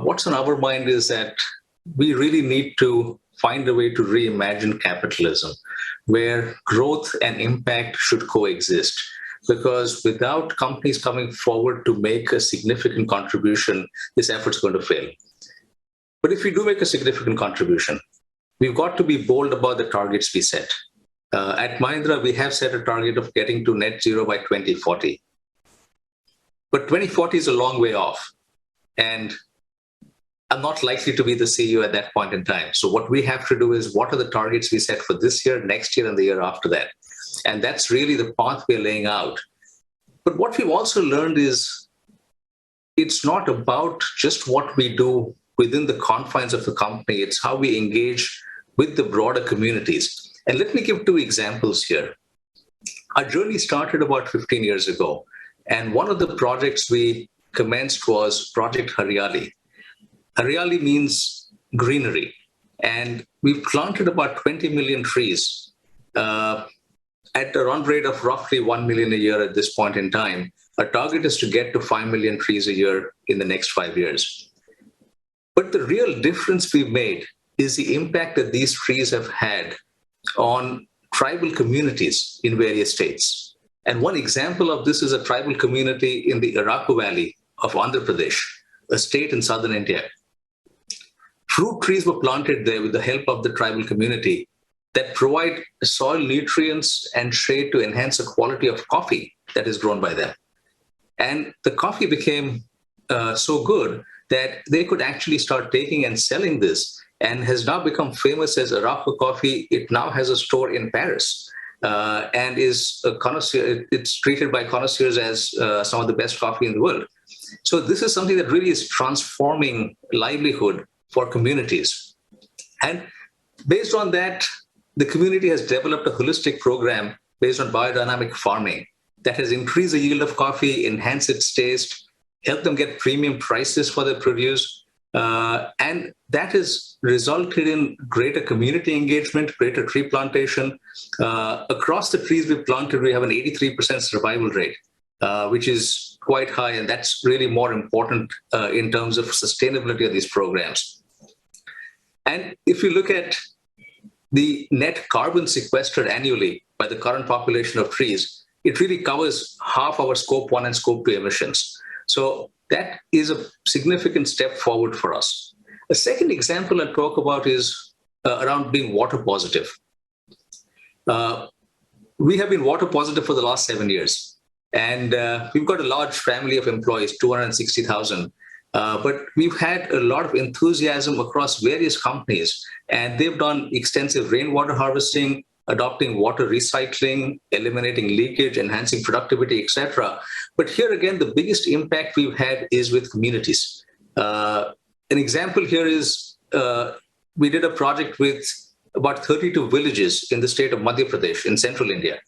what's on our mind is that we really need to find a way to reimagine capitalism, where growth and impact should coexist. Because without companies coming forward to make a significant contribution, this effort's going to fail. But if we do make a significant contribution, we've got to be bold about the targets we set. At Mahindra, we have set a target of getting to net zero by 2040. But 2040 is a long way off. And I'm not likely to be the CEO at that point in time. So what we have to do is, what are the targets we set for this year, next year, and the year after that? And that's really the path we're laying out. But what we've also learned is it's not about just what we do within the confines of the company. It's how we engage with the broader communities. And let me give two examples here. Our journey started about 15 years ago. And one of the projects we commenced was Project Haryali. Haryali means greenery. And we've planted about 20 million trees at a run rate of roughly 1 million a year at this point in time. Our target is to get to 5 million trees a year in the next 5 years. But the real difference we've made is the impact that these trees have had on tribal communities in various states. And one example of this is a tribal community in the Araku Valley of Andhra Pradesh, a state in southern India. Fruit trees were planted there with the help of the tribal community that provide soil nutrients and shade to enhance the quality of coffee that is grown by them. And the coffee became so good that they could actually start taking and selling this, and has now become famous as Araku coffee. It now has a store in Paris and is a connoisseur. It's treated by connoisseurs as some of the best coffee in the world. So this is something that really is transforming livelihood for communities. And based on that, the community has developed a holistic program based on biodynamic farming that has increased the yield of coffee, enhanced its taste, helped them get premium prices for their produce. And that has resulted in greater community engagement, greater tree plantation. Across the trees we've planted, we have an 83% survival rate, which is quite high. And that's really more important in terms of sustainability of these programs. And if you look at the net carbon sequestered annually by the current population of trees, it really covers half our Scope 1 and Scope 2 emissions. So that is a significant step forward for us. A second example I'll talk about is around being water positive. We have been water positive for the last 7 years. And we've got a large family of employees, 260,000. But we've had a lot of enthusiasm across various companies, and they've done extensive rainwater harvesting, adopting water recycling, eliminating leakage, enhancing productivity, etc. But here again, the biggest impact we've had is with communities. An example here is we did a project with about 32 villages in the state of Madhya Pradesh in central India.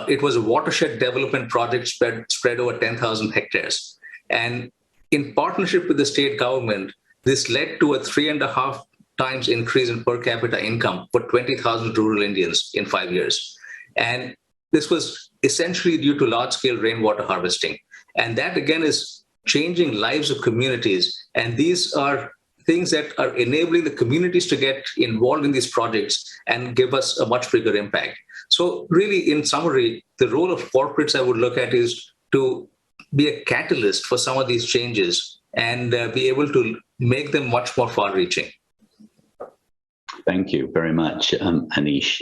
It was a watershed development project spread over 10,000 hectares. And in partnership with the state government, this led to a 3.5 times increase in per capita income for 20,000 rural Indians in 5 years. And this was essentially due to large-scale rainwater harvesting. And that, again, is changing lives of communities. And these are things that are enabling the communities to get involved in these projects and give us a much bigger impact. So really, in summary, the role of corporates I would look at is to be a catalyst for some of these changes and be able to make them much more far-reaching. Thank you very much, Anish.